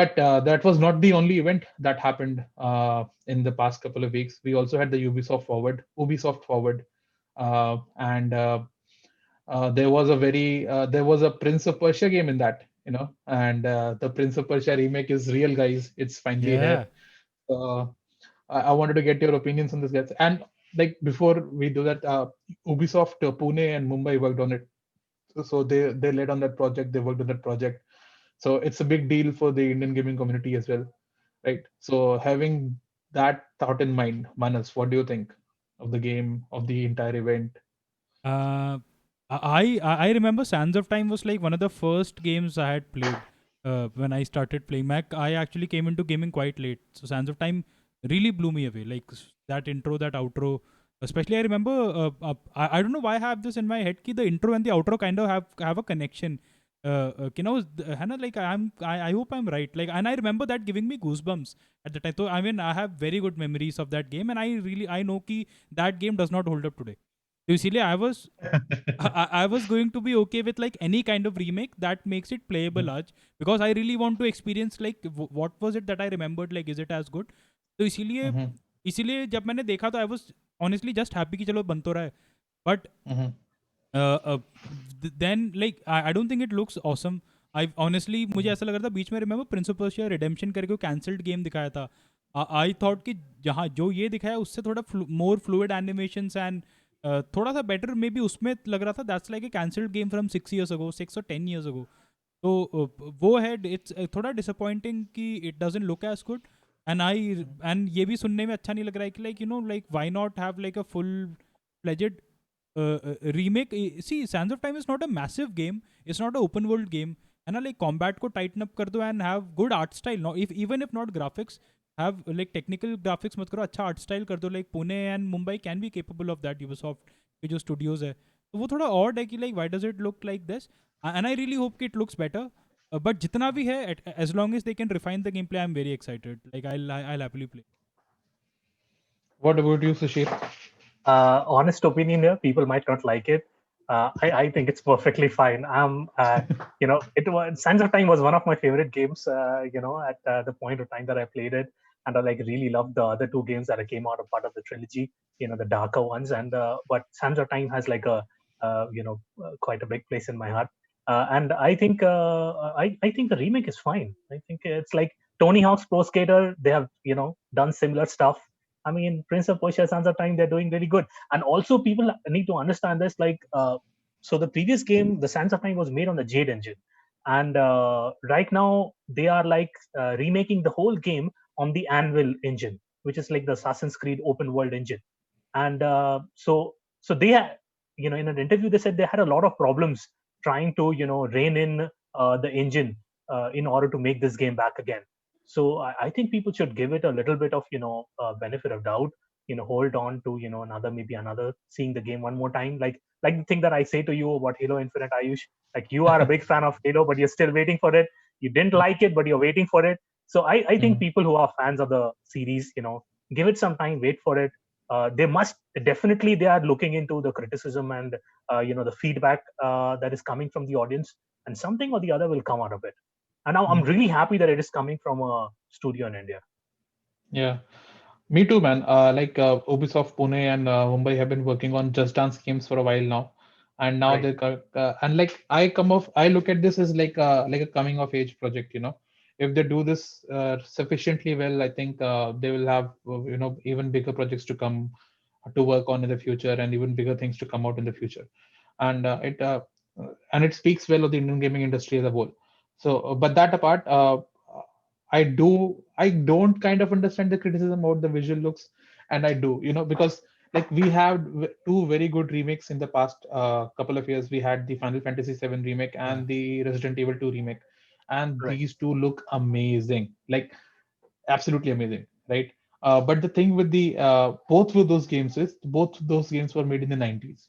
But that was not the only event that happened in the past couple of weeks. We also had the Ubisoft Forward, and there was a Prince of Persia game in that, and the Prince of Persia remake is real, guys. It's finally here. Yeah. Uh, I wanted to get your opinions on this, guys. And like before we do that, Ubisoft Pune and Mumbai worked on it, so they led on that project. They worked on that project, so it's a big deal for the Indian gaming community as well, right? So having that thought in mind, Manas, what do you think of the game, of the entire event? Uh, I remember Sands of Time was like one of the first games I had played when I started playing Mac. I actually came into gaming quite late, so Sands of Time really blew me away. Like that intro, that outro. Especially, I remember. I don't know why I have this in my head. Ki the intro and the outro kind of have a connection. Hannah, like I hope I'm right. Like, and I remember that giving me goosebumps at the time. So I mean, I have very good memories of that game, and I know ki that game does not hold up today. So इसीलिए I was going to be okay with like any kind of remake that makes it playable आज, because I really want to experience like what was it that I remembered, like is it as good. तो इसीलिए Mm-hmm. इसीलिए जब मैंने देखा तो I was honestly just happy कि चलो बन तो रहा है. But Mm-hmm. uh, uh, then like I don't think it looks awesome. I honestly मुझे ऐसा लग रहा था बीच में, remember Prince of Persia Redemption करके cancelled game दिखाया था. I thought कि जहाँ जो ये दिखाया उससे थोड़ा more fluid animations and थोड़ा सा better मे बी उसमें लग रहा था. That's like a cancelled game from 6 years ago, 6 or 10 years ago. तो वो है, it's थोड़ा disappointing कि it doesn't look as good. And ये भी सुनने में अच्छा नहीं लग रहा है कि like like why not have like a full fledged remake. See, Sands of Time is not a massive game. It's not an open world game. And like combat को tighten up कर दो and have good art style. No, if even if not graphics, have like technical graphics मत करो, अच्छा art style कर दो. Like Pune and Mumbai can be capable of that. Ubisoft के जो studios है, तो वो थोड़ा odd है कि like why does it look like this? And I really hope कि it looks better. But जितना भी है, as long as they can refine the gameplay, I'm very excited. Like I'll happily play. What about you, Sushil? Honest opinion here, people might not like it. I think it's perfectly fine. It was Sands of Time was one of my favorite games. At the point of time that I played it, and I like really loved the other two games that came out of part of the trilogy. The darker ones, and but Sands of Time has like a quite a big place in my heart. And I think I think the remake is fine. I think it's like Tony Hawk's Pro Skater. They have done similar stuff. I mean, Prince of Persia, Sands of Time, they're doing really good. And also, people need to understand this. Like, so the previous game, the Sands of Time, was made on the Jade engine, and right now they are like remaking the whole game on the Anvil engine, which is like the Assassin's Creed open world engine. And so they had, in an interview, they said they had a lot of problems trying to, rein in the engine in order to make this game back again. So I think people should give it a little bit of benefit of doubt. Hold on to another seeing the game one more time. Like the thing that I say to you about Halo Infinite, Ayush. Like you are a big fan of Halo, but you're still waiting for it. You didn't like it, but you're waiting for it. So I think Mm-hmm. people who are fans of the series, give it some time, wait for it. They must definitely they are looking into the criticism and the feedback that is coming from the audience, and something or the other will come out of it. And now I'm really happy that it is coming from a studio in India. Yeah, me too, man. Like Ubisoft Pune and Mumbai have been working on Just Dance games for a while now, and now Right. they and like I look at this as like a coming of age project. If they do this sufficiently well, I think they will have even bigger projects to come to work on in the future, and even bigger things to come out in the future. And it speaks well of the Indian gaming industry as a whole. So, but that apart, I don't kind of understand the criticism about the visual looks, and I do, because like we have two very good remakes in the past couple of years. We had the Final Fantasy VII remake Yeah. and the Resident Evil 2 remake, and Right. these two look amazing, like absolutely amazing, right? But the thing with the both of those games is both those games were made in the 90s,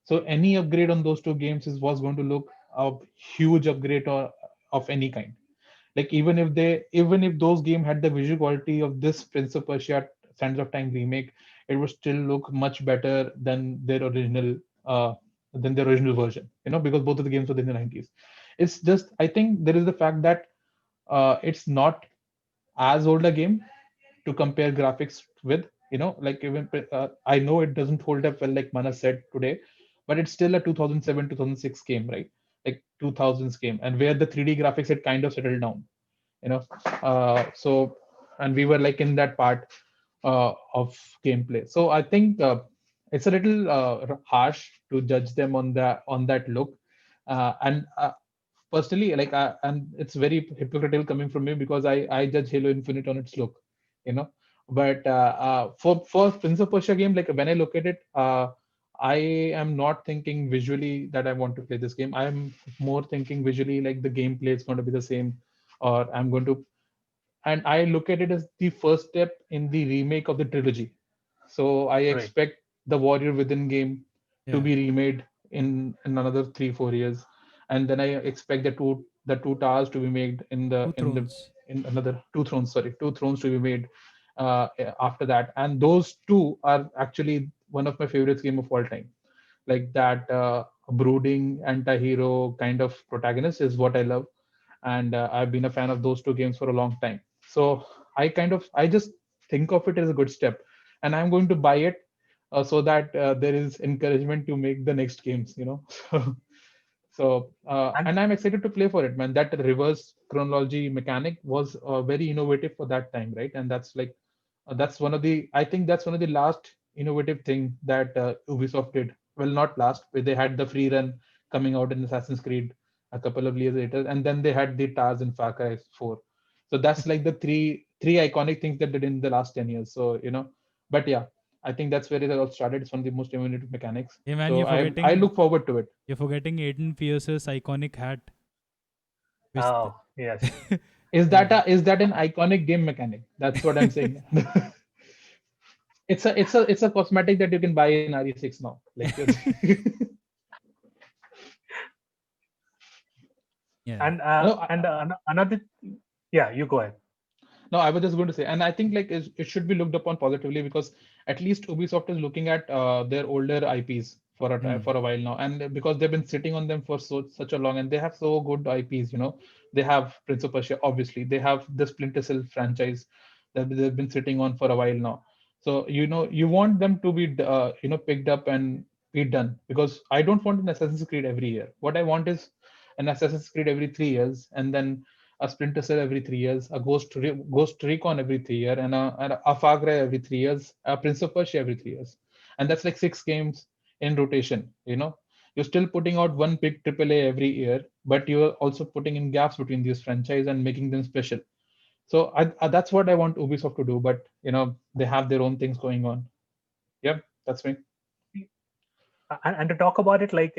so any upgrade on those two games is was going to look a huge upgrade or of any kind. Like even if those game had the visual quality of this Prince of Persia Sands of Time remake, it would still look much better uh than the original version, because both of the games were in the 90s. It's just, I think there is the fact that it's not as old a game to compare graphics with. Like even I know it doesn't hold up well, like Mana said today, but it's still a 2007 2006 game, right? Like 2000s game, and where the 3D graphics had kind of settled down. you know so and we were like in that part of gameplay. So I think it's a little harsh to judge them on that look. And Personally, and it's very hypocritical coming from me, because I judge Halo Infinite on its look. you know but for Prince of Persia game, like when I look at it, I am not thinking visually that I want to play this game. I'm more thinking visually, like the gameplay is going to be the same, or I'm going to. And I look at it as the first step in the remake of the trilogy. So I Right. expect the Warrior Within game to Yeah. be remade in another 3-4 years, and then I expect the two towers to be made Two Thrones. in another two thrones to be made after that. And those two are actually one of my favorites game of all time. Like that brooding anti-hero kind of protagonist is what I love, and I've been a fan of those two games for a long time. So I just think of it as a good step, and I'm going to buy it so that there is encouragement to make the next games. And And I'm excited to play for it, man. That reverse chronology mechanic was very innovative for that time, right? And that's one of the I think that's one of the last innovative thing that Ubisoft did. Well, not last, but they had the free run coming out in Assassin's Creed a couple of years later, and then they had the Tars in Far Cry 4. So that's like the three iconic things that did in the last 10 years. But yeah, I think that's where it all started. It's one of the most innovative mechanics. Hey man, So I look forward to it. you're forgetting Aiden Pierce's iconic hat. Which oh yes, yeah. Is that an iconic game mechanic? That's what I'm saying. It's a cosmetic that you can buy in RE6 now. Yeah. No, another. Yeah, you go ahead. No, I was just going to say, and I think like it should be looked upon positively, because at least Ubisoft is looking at their older IPs Hmm. for a while now, and because they've been sitting on them for such a long, and they have so good IPs. They have Prince of Persia, obviously. They have the Splinter Cell franchise that they've been sitting on for a while now. So you want them to be picked up and be done, because I don't want an Assassin's Creed every year. What I want is an Assassin's Creed every 3 years, and then a Splinter Cell every 3 years, a Ghost Recon every 3 year, and a Far Cry every 3 years, a Prince of Persia every 3 years, and that's like 6 games in rotation. You're still putting out one big AAA every year, but you're also putting in gaps between these franchises and making them special. So that's what I want Ubisoft to do, but they have their own things going on. Yep, that's me. And to talk about it, like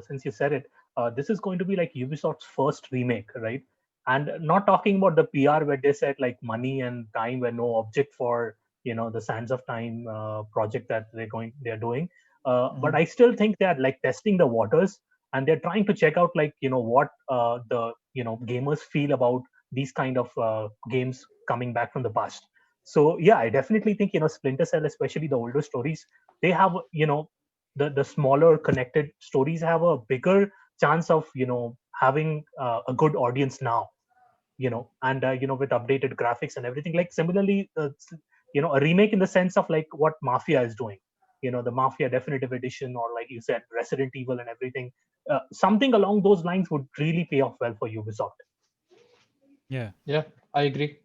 since you said it, this is going to be like Ubisoft's first remake, right? And not talking about the PR where they said like money and time were no object for the Sands of Time project that they're doing. But Mhm. I still think they're like testing the waters, and they're trying to check out like what the gamers feel about these kind of games coming back from the past. So yeah, I definitely think Splinter Cell, especially the older stories, they have the smaller connected stories have a bigger chance of having a good audience now, and with updated graphics and everything. Like similarly, a remake in the sense of like what Mafia is doing, the Mafia Definitive Edition, or like you said, Resident Evil and everything. Something along those lines would really pay off well for Ubisoft. Yeah. Yeah, I agree.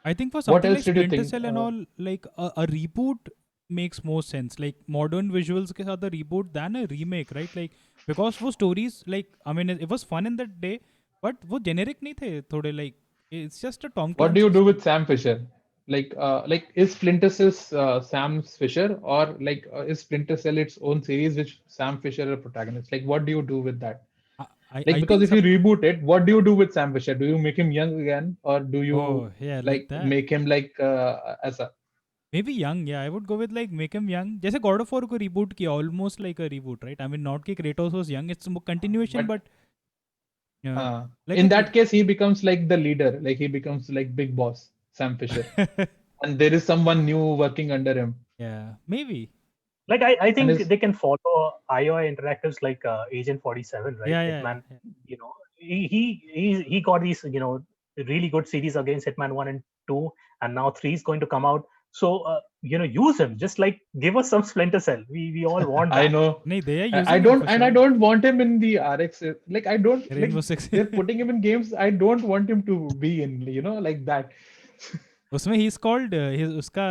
I think for What something else like did you Splinter think? Cell and all, like a reboot makes more sense. Like modern visuals के साथ a reboot than a remake, right? Like because वो stories, like I mean it was fun in that day, but वो generic नहीं थे थोड़े, like it's just a Tom What do you Clancy do story. with Sam Fisher? Like is Splinter Cell's Sam Fisher, or like is Splinter Cell its own series which Sam Fisher a protagonist? Like, what do you do with that? Like, I because think if you some. reboot it, what do you do with Sam Fisher? Do you make him young again, or do you Oh yeah, like like that. make him like as a Maybe young, yeah. I would go with like make him young. जैसे God of War को reboot किया, almost like a reboot, right? I mean, not कि Kratos was young, it's a continuation, but but like in a that case he becomes like the leader, like he becomes like big boss Sam Fisher, and there is someone new working under him, yeah, maybe. Like I and think is they can follow IOI Interactives like Agent 47, right? Yeah, yeah, Hitman, yeah. you know. he got these, really good series against Hitman 1 and 2, and now 3 is going to come out. So use him. Just like give us some Splinter Cell. We all want I that. know. नहीं, they are I using him don't, for and I sure. don't want him in the RX. Like I don't like Rainbow Six. they're putting him in games. I don't want him to be in, like that. उसमें he's called his उसका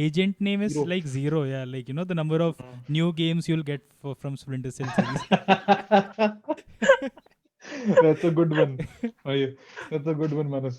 agent name is Zero. like 0, yeah, like the number of new games you'll get from Splinter Cell series. That's a good one. Oh, yeah. That's a good one, Manas.